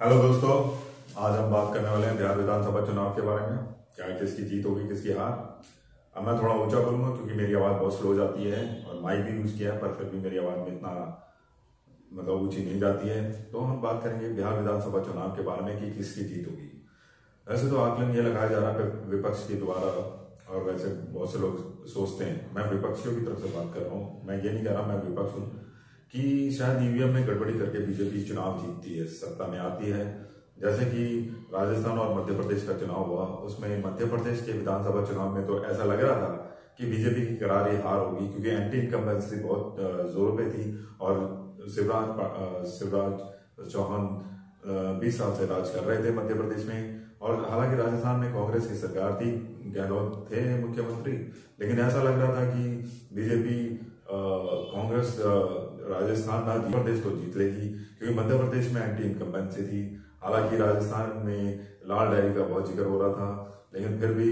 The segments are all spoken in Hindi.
हेलो दोस्तों, आज हम बात करने वाले हैं बिहार विधानसभा चुनाव के बारे में। क्या किसकी जीत होगी, किसकी हार। अब मैं थोड़ा ऊंचा बोलूंगा क्योंकि मेरी आवाज़ बहुत स्लो जाती है और माइक भी यूज़ किया है, पर फिर भी मेरी आवाज़ में इतना ऊंची नहीं जाती है। तो हम बात करेंगे बिहार विधानसभा चुनाव के बारे में कि किसकी जीत होगी। वैसे तो आकलन ये लगाया जा रहा है विपक्ष के द्वारा, और वैसे बहुत से लोग सोचते हैं, मैं विपक्षियों की तरफ से बात कर रहा हूँ, मैं ये नहीं कह रहा मैं विपक्ष हूँ, कि शायद ईवीएम में गड़बड़ी करके बीजेपी चुनाव जीतती है, सत्ता में आती है। जैसे कि राजस्थान और मध्य प्रदेश का चुनाव हुआ, उसमें मध्य प्रदेश के विधानसभा चुनाव में तो ऐसा लग रहा था कि बीजेपी की करारी हार होगी, क्योंकि एंटी इनकम्बेंसी बहुत जोरों पे थी और शिवराज चौहान 20 साल से राज कर रहे थे मध्य प्रदेश में। और हालांकि राजस्थान में कांग्रेस की सरकार थी, गहलोत थे मुख्यमंत्री, लेकिन ऐसा लग रहा था कि बीजेपी कांग्रेस राजस्थान मध्य प्रदेश तो जीत लेगी, क्योंकि मध्य प्रदेश में एंटी इनकम्बेंसी थी। हालांकि राजस्थान में लाल डायरी का बहुत जिक्र हो रहा था, लेकिन फिर भी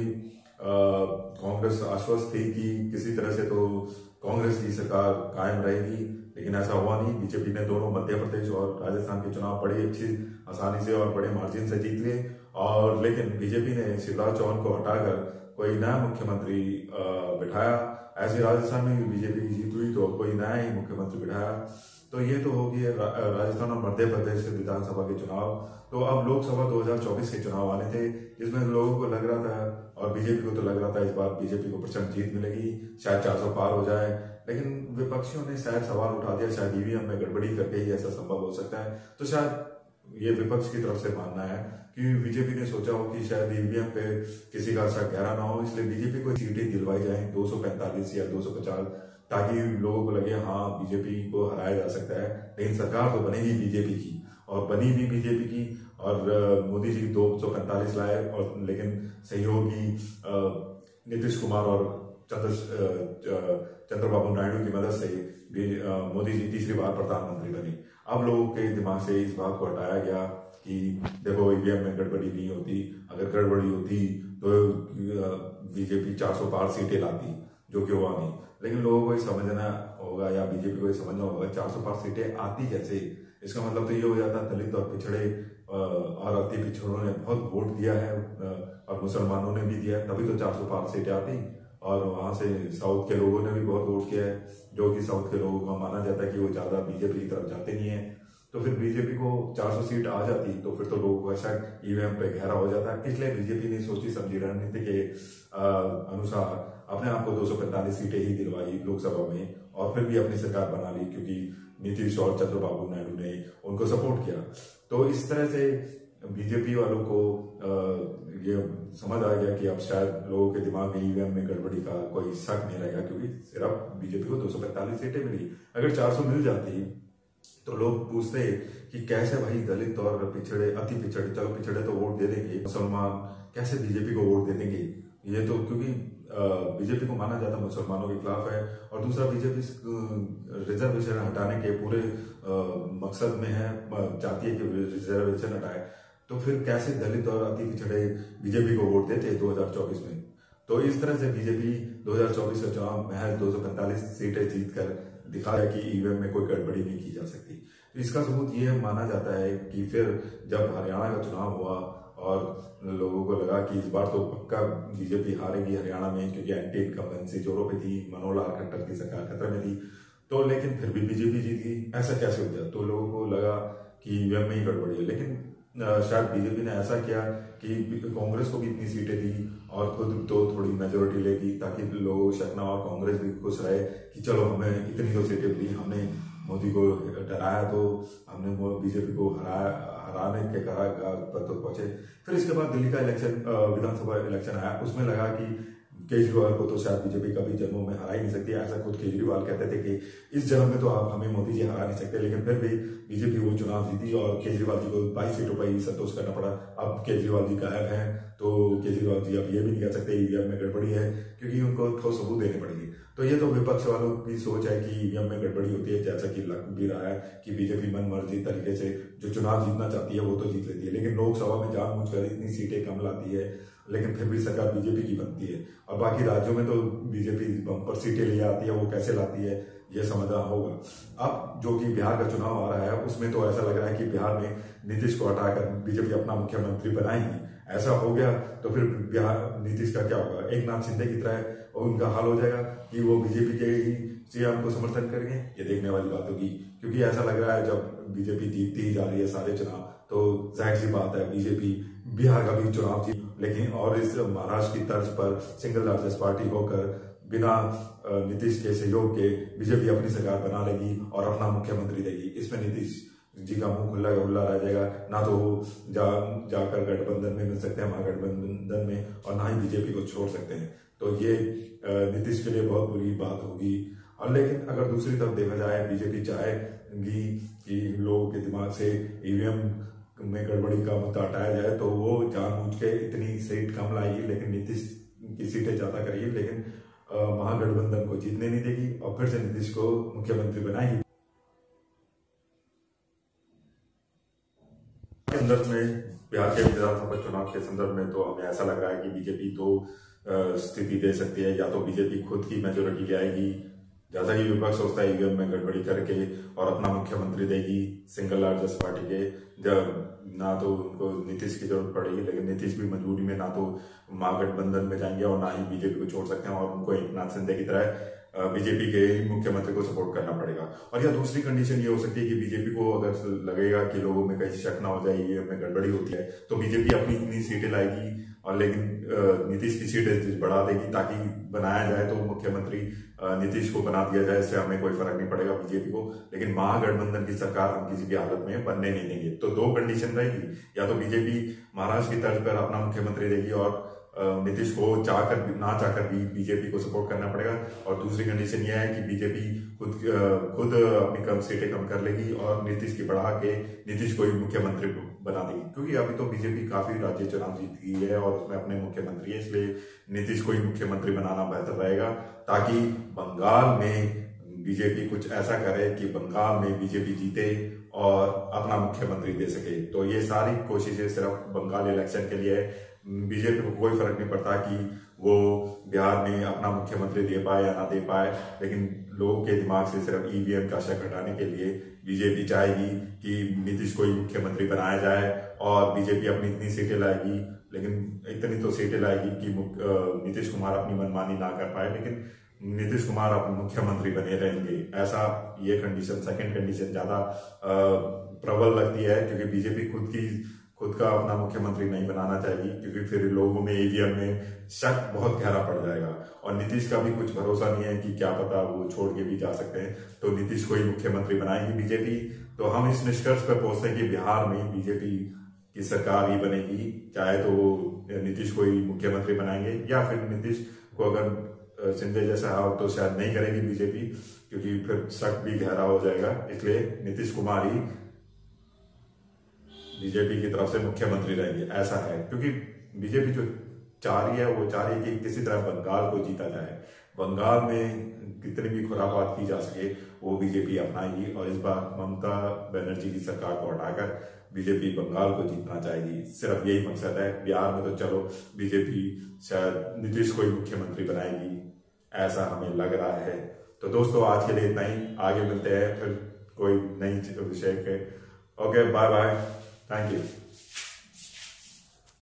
कांग्रेस आश्वस्त थी कि किसी तरह से तो कांग्रेस की सरकार कायम रहेगी, लेकिन ऐसा हुआ नहीं। बीजेपी ने दोनों मध्य प्रदेश और राजस्थान के चुनाव बड़ी अच्छी आसानी से और बड़े मार्जिन से जीत लिए। और लेकिन बीजेपी ने शिवराज चौहान को हटाकर कोई नया मुख्यमंत्री बिठाया। ऐसे राजस्थान में भी बीजेपी की जीत हुई तो कोई नया ही मुख्यमंत्री बिठाया। तो ये तो होगी राजस्थान और मध्य प्रदेश से विधानसभा के चुनाव। तो अब लोकसभा 2024 के चुनाव आने थे, जिसमें लोगों को लग रहा था और बीजेपी को तो लग रहा था इस बार बीजेपी को प्रचंड जीत मिलेगी, शायद 400 पार हो जाए। लेकिन विपक्षियों ने शायद सवाल उठा दिया, शायद ईवीएम में गड़बड़ी करके ही ऐसा संभव हो सकता है। तो शायद ये विपक्ष की तरफ से मानना है कि बीजेपी ने सोचा हो कि शायद ईवीएम पे किसी का शक गहरा ना हो, इसलिए बीजेपी को सीटें दिलवाई जाए 245 या 250, ताकि लोगों को लगे हाँ बीजेपी को हराया जा सकता है। लेकिन सरकार तो बनेगी बीजेपी की, और बनी भी बीजेपी की, और मोदी जी 245 लाए, और लेकिन सहयोगी नीतीश कुमार और चंद्रबाबू नायडू की मदद से मोदी जी तीसरी बार प्रधानमंत्री बने। अब लोगों के दिमाग से इस बात को हटाया गया कि देखो ईवीएम में गड़बड़ी नहीं होती, अगर गड़बड़ी होती तो बीजेपी 400 पार सीटें लाती, जो कि हुआ नहीं। लेकिन लोगों को ये समझना होगा, या बीजेपी को ये समझना होगा 400 पार सीटें आती कैसे। इसका मतलब तो ये हो जाता दलित और पिछड़े और अति पिछड़ों ने बहुत वोट दिया है और मुसलमानों ने भी दिया है, तभी तो 400 पार सीटें आती। और वहां से साउथ के लोगों ने भी बहुत वोट किया है, जो कि साउथ के लोगों को माना जाता है कि वो ज्यादा बीजेपी की तरफ जाते नहीं है। तो फिर बीजेपी को 400 सीट आ जाती तो फिर तो लोगों का शक ईवीएम पे गहरा हो जाता है। इसलिए बीजेपी ने सोची समझी रणनीति के अनुसार अपने आप को 245 सीटें ही दिलवाई लोकसभा में, और फिर भी अपनी सरकार बना ली, क्योंकि नीतीश और चंद्रबाबू नायडू ने उनको सपोर्ट किया। तो इस तरह से बीजेपी वालों को ये समझ आ गया कि अब शायद लोगों के दिमाग में ईवीएम में गड़बड़ी का कोई शक नहीं रहेगा, क्योंकि सिर्फ बीजेपी को 245 सीटें मिली। अगर 400 मिल जाती तो लोग पूछते कि कैसे भाई दलित और पिछड़े, अति पिछड़े, चलो पिछड़े तो वोट दे देंगे, मुसलमान कैसे बीजेपी को वोट दे देंगे। ये तो क्योंकि बीजेपी को माना जाता मुसलमानों के खिलाफ है, और दूसरा बीजेपी रिजर्वेशन हटाने के पूरे मकसद में है, चाहती है कि रिजर्वेशन हटाए। तो फिर कैसे दलित और अति पिछड़े बीजेपी को वोट देते 2024 में। तो इस तरह से बीजेपी 2024 का चुनाव महज 245 सीटें जीतकर दिखाया कि ईवीएम में कोई गड़बड़ी नहीं की जा सकती। तो इसका सबूत ये माना जाता है कि फिर जब हरियाणा का चुनाव हुआ और लोगों को लगा कि इस बार तो पक्का बीजेपी हारेगी हरियाणा में, क्योंकि एंटी इनकम्बेंसी जोरों पे थी, मनोहर लाल खट्टर की सरकार खतरे में थी, तो लेकिन फिर भी बीजेपी जीत गई। ऐसा कैसे हो गया? तो लोगों को लगा कि ईवीएम में ही गड़बड़ी है। लेकिन शायद बीजेपी ने ऐसा किया कि कांग्रेस को भी इतनी सीटें दी और खुद तो थोड़ी मेजोरिटी लेगी, ताकि लोगों को शक ना हो, कांग्रेस भी खुश रहे कि चलो हमें इतनी तो सीटें मिली, हमने मोदी को डराया तो हमने बीजेपी को हराने के करा पर तो पहुंचे। फिर इसके बाद दिल्ली का इलेक्शन, विधानसभा इलेक्शन आया, उसमें लगा कि केजरीवाल को तो शायद बीजेपी कभी जन्मों में हरा ही नहीं सकती। ऐसा खुद केजरीवाल कहते थे कि इस जन्म में तो आप हमें मोदी जी हरा नहीं सकते। लेकिन फिर भी बीजेपी वो चुनाव जीती और केजरीवाल जी को 22 सीटों पर ही संतोष करना पड़ा। अब केजरीवाल जी गायब हैं, तो केजरीवाल जी अब ये भी नहीं कह सकते ईवीएम में गड़बड़ी है, क्योंकि उनको ठोस सबूत देने पड़ेंगे। तो ये तो विपक्ष वालों की सोच है कि ईवीएम में गड़बड़ी होती है, जैसा कि लग भी रहा है कि बीजेपी मन मर्जी तरीके से जो चुनाव जीतना चाहती है वो तो जीत लेती है, लेकिन लोकसभा में जानबूझकर इतनी सीटें कम लाती है, लेकिन फिर भी सरकार बीजेपी की बनती है। और बाकी राज्यों में तो बीजेपी बम्पर सीटें ले आती है, वो कैसे लाती है ये समझना होगा। अब जो कि बिहार का चुनाव आ रहा है उसमें तो ऐसा लग रहा है कि बिहार में नीतीश को हटाकर बीजेपी अपना मुख्यमंत्री बनाएंगी। ऐसा हो गया तो फिर बिहार नीतीश का क्या होगा, एक नाथ शिंदे की तरह उनका हाल हो जाएगा कि वो बीजेपी के ही सीएम को समर्थन करेंगे। ये देखने वाली बात होगी, क्योंकि ऐसा लग रहा है जब बीजेपी जीतती ही जा रही है सारे चुनाव, तो जाहिर सी बात है बीजेपी बिहार का भी चुनाव जीत, लेकिन और इस महाराष्ट्र की तर्ज पर सिंगल लार्जेस्ट पार्टी होकर बिना नीतीश के सहयोग के बीजेपी अपनी सरकार बना लेगी और अपना मुख्यमंत्री देगी। इसमें नीतीश जी का मुंह खुला खुला रह जाएगा, ना तो वो जाकर गठबंधन में मिल सकते हैं महागठबंधन में, और ना ही बीजेपी को छोड़ सकते हैं। तो ये नीतीश के लिए बहुत बुरी बात होगी। और लेकिन अगर दूसरी तरफ देखा जाए, बीजेपी चाहेगी कि लोगों के दिमाग से ईवीएम में गड़बड़ी का मुद्दा हटाया जाए, तो वो जानबूझ के इतनी सीट कम लाएगी, लेकिन नीतीश की सीटें ज्यादा करेगी, लेकिन महागठबंधन को जीतने नहीं देगी और फिर से नीतीश को मुख्यमंत्री बनाएगी। संदर्भ में बिहार के विधानसभा चुनाव के संदर्भ में तो हमें ऐसा लग रहा है कि बीजेपी तो स्थिति दे सकती है, या तो बीजेपी खुद की मेजोरिटी लाएगी, जैसा कि विपक्ष सोचता है ईवीएम में गड़बड़ी करके, और अपना मुख्यमंत्री देगी सिंगल लार्जेस्ट पार्टी के। जब ना तो उनको नीतीश की जरूरत पड़ेगी, लेकिन नीतीश भी मजबूरी में ना तो महागठबंधन में जाएंगे और ना ही बीजेपी को छोड़ सकते हैं, और उनको एक नाथ शिंदे की तरह बीजेपी के मुख्यमंत्री को सपोर्ट करना पड़ेगा। और या दूसरी कंडीशन ये हो सकती है कि बीजेपी को अगर लगेगा कि लोगों में कहीं शक ना हो जाए, ईवीएम में गड़बड़ी होती है, तो बीजेपी अपनी इतनी सीटें लाएगी, और लेकिन नीतीश की सीटें बढ़ा देगी ताकि बनाया जाए तो मुख्यमंत्री नीतीश को बना दिया जाए। इससे हमें कोई फर्क नहीं पड़ेगा बीजेपी को, लेकिन महागठबंधन की सरकार हम किसी भी हालत में बनने नहीं देंगे। तो दो कंडीशन रहेगी, या तो बीजेपी महाराष्ट्र की तर्ज पर अपना मुख्यमंत्री देगी और नीतीश को चाहकर ना चाहकर भी बीजेपी को सपोर्ट करना पड़ेगा, और दूसरी कंडीशन यह है कि बीजेपी खुद अपनी कम सीटें कम कर लेगी और नीतीश की बढ़ा के नीतीश को ही मुख्यमंत्री बना देगी। क्योंकि अभी तो बीजेपी काफी राज्य चुनाव जीत गई है और उसमें अपने मुख्यमंत्री है, इसलिए नीतीश को ही मुख्यमंत्री बनाना बेहतर रहेगा, ताकि बंगाल में बीजेपी कुछ ऐसा करे कि बंगाल में बीजेपी जीते और अपना मुख्यमंत्री दे सके। तो ये सारी कोशिशें सिर्फ बंगाल इलेक्शन के लिए है। बीजेपी को कोई फर्क नहीं पड़ता कि वो बिहार में अपना मुख्यमंत्री दे पाए या ना दे पाए, लेकिन लोगों के दिमाग से सिर्फ ईवीएम का शक हटाने के लिए बीजेपी चाहेगी कि नीतीश को ही मुख्यमंत्री बनाया जाए, और बीजेपी अपनी इतनी सीटें लाएगी, लेकिन इतनी तो सीटें लाएगी कि नीतीश कुमार अपनी मनमानी ना कर पाए, लेकिन नीतीश कुमार अपने मुख्यमंत्री बने रहेंगे। ऐसा ये कंडीशन, सेकंड कंडीशन ज्यादा प्रबल लगती है, क्योंकि बीजेपी खुद का अपना मुख्यमंत्री नहीं बनाना चाहेगी, क्योंकि फिर लोगों में ईवीएम में शक बहुत गहरा पड़ जाएगा, और नीतीश का भी कुछ भरोसा नहीं है कि क्या पता वो छोड़ के भी जा सकते हैं। तो नीतीश को ही मुख्यमंत्री बनाएगी बीजेपी। तो हम इस निष्कर्ष पर पहुंचते हैं कि बिहार में बीजेपी की सरकार ही बनेगी, चाहे तो नीतीश को ही मुख्यमंत्री बनाएंगे, या फिर नीतीश को अगर शिंदे जैसा हो तो शायद नहीं करेगी बीजेपी, क्योंकि फिर शक भी गहरा हो जाएगा। इसलिए नीतीश कुमार ही बीजेपी की तरफ से मुख्यमंत्री रहेंगे, ऐसा है। क्योंकि बीजेपी जो चाह रही है वो चाह रही है कि किसी तरह बंगाल को जीता जाए, बंगाल में कितनी भी खुराफात की जा सके वो बीजेपी अपनाएगी, और इस बार ममता बनर्जी की सरकार को हटाकर बीजेपी बंगाल को जीतना चाहेगी। सिर्फ यही मकसद है। बिहार में तो चलो बीजेपी शायद नीतीश को ही मुख्यमंत्री बनाएगी, ऐसा हमें लग रहा है। तो दोस्तों आज के लिए इतना ही, आगे मिलते हैं फिर कोई नई विषय के। Okay, bye bye, thank you.